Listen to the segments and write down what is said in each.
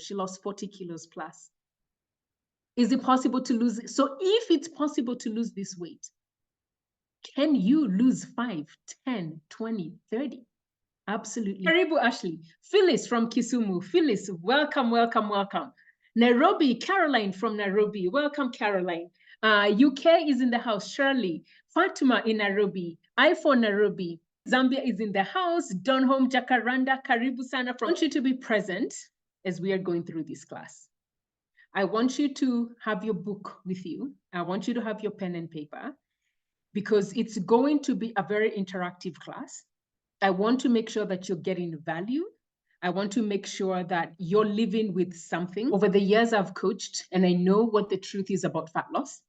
She lost 40 kilos plus. Is it possible to lose it? So if it's possible to lose this weight, can you lose 5, 10, 20, 30? Absolutely. Karibu Ashley. Phyllis from Kisumu. Phyllis, welcome, welcome, welcome. Nairobi, Caroline from Nairobi. Welcome, Caroline. UK is in the house. Shirley. Fatima in Nairobi. iPhone Nairobi. Zambia is in the house. Donholm, Jacaranda, Karibu Sana. I want you to be present as we are going through this class. I want you to have your book with you. I want you to have your pen and paper because it's going to be a very interactive class. I want to make sure that you're getting value. I want to make sure that you're living with something. Over the years I've coached and I know what the truth is about fat loss.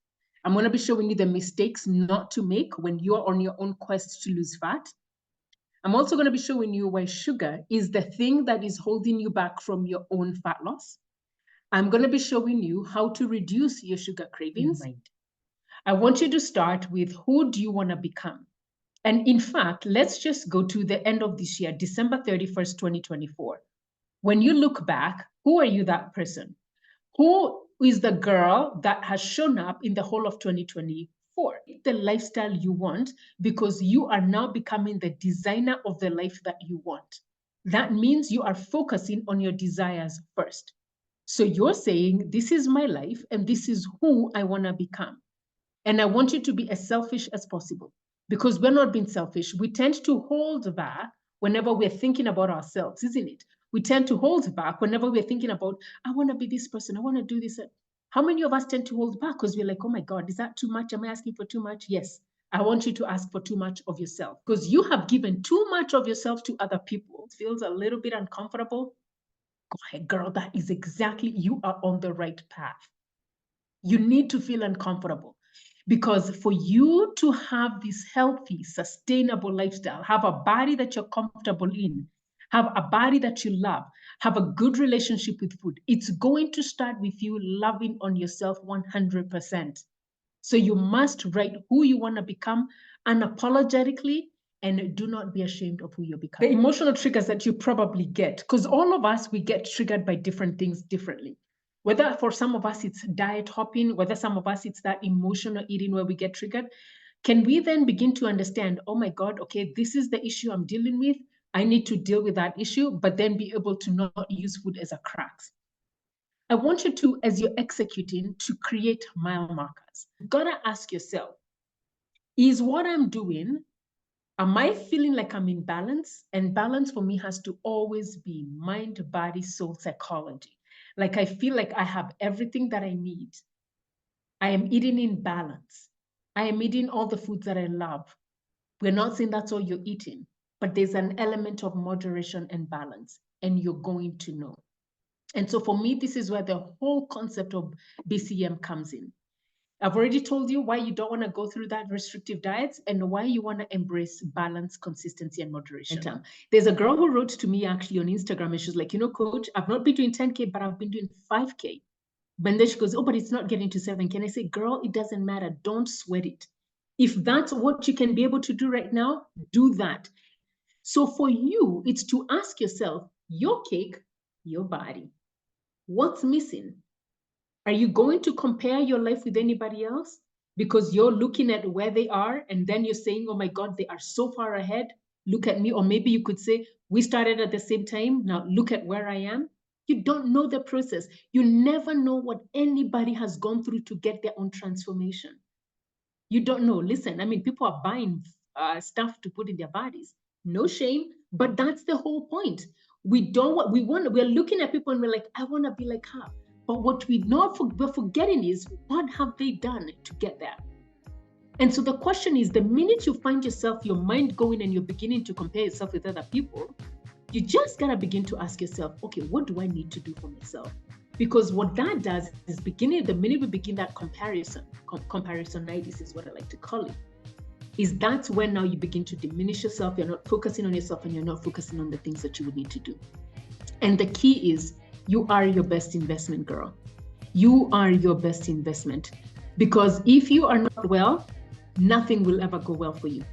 I'm going to be showing you the mistakes not to make when you're on your own quest to lose fat. I'm also going to be showing you why sugar is the thing that is holding you back from your own fat loss. I'm going to be showing you how to reduce your sugar cravings. I want you to start with who do you want to become? And in fact, let's just go to the end of this year, December 31st, 2024. When you look back, who are you that person? Who is the girl that has shown up in the whole of 2024? The lifestyle you want, because you are now becoming the designer of the life that you want. That means you are focusing on your desires first. So you're saying, this is my life and this is who I want to become. And I want you to be as selfish as possible because we're not being selfish. We tend to hold back whenever we're thinking about ourselves, isn't it? We tend to hold back whenever we're thinking about, I want to be this person. I want to do this. How many of us tend to hold back because we're like, oh my God, is that too much? Am I asking for too much? Yes. I want you to ask for too much of yourself because you have given too much of yourself to other people. It feels a little bit uncomfortable. Go ahead, girl, that is exactly, you are on the right path. You need to feel uncomfortable because for you to have this healthy, sustainable lifestyle, have a body that you're comfortable in, have a body that you love, have a good relationship with food, it's going to start with you loving on yourself 100%. So you must write who you want to become unapologetically, and do not be ashamed of who you're becoming. The emotional triggers that you probably get, because all of us, we get triggered by different things differently. Whether for some of us it's diet hopping, whether some of us it's that emotional eating where we get triggered, can we then begin to understand, oh my God, okay, this is the issue I'm dealing with. I need to deal with that issue, but then be able to not use food as a crux. I want you to, as you're executing, to create mile markers. You've got to ask yourself, is what I'm doing, am I feeling like I'm in balance? And balance for me has to always be mind, body, soul, psychology. Like I feel like I have everything that I need. I am eating in balance. I am eating all the foods that I love. We're not saying that's all you're eating, but there's an element of moderation and balance, and you're going to know. And so for me, this is where the whole concept of BCM comes in. I've already told you why you don't want to go through that restrictive diets and why you want to embrace balance, consistency, and moderation. There's a girl who wrote to me actually on Instagram and she's like, you know, coach, I've not been doing 10K, but I've been doing 5K. But then she goes, oh, but it's not getting to 7K. And I say, girl, it doesn't matter. Don't sweat it. If that's what you can be able to do right now, do that. So for you, it's to ask yourself, your cake, your body. What's missing? Are you going to compare your life with anybody else because you're looking at where they are and then you're saying, oh my God, they are so far ahead. Look at me. Or maybe you could say, we started at the same time. Now look at where I am. You don't know the process. You never know what anybody has gone through to get their own transformation. You don't know. Listen, I mean, people are buying stuff to put in their bodies. No shame, but that's the whole point. We're looking at people and we're like, I want to be like her. But what we're forgetting is, what have they done to get there? And so the question is, the minute you find yourself, your mind going and you're beginning to compare yourself with other people, you just got to begin to ask yourself, okay, what do I need to do for myself? Because what that does is the minute we begin that comparisonitis is what I like to call it, is that's when now you begin to diminish yourself. You're not focusing on yourself and you're not focusing on the things that you would need to do. And the key is, you are your best investment, girl. You are your best investment. Because if you are not well, nothing will ever go well for you.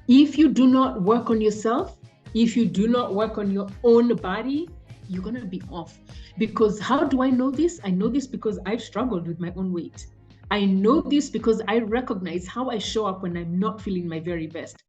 If you do not work on yourself, if you do not work on your own body, you're going to be off. Because how do I know this? I know this because I've struggled with my own weight. I know this because I recognize how I show up when I'm not feeling my very best.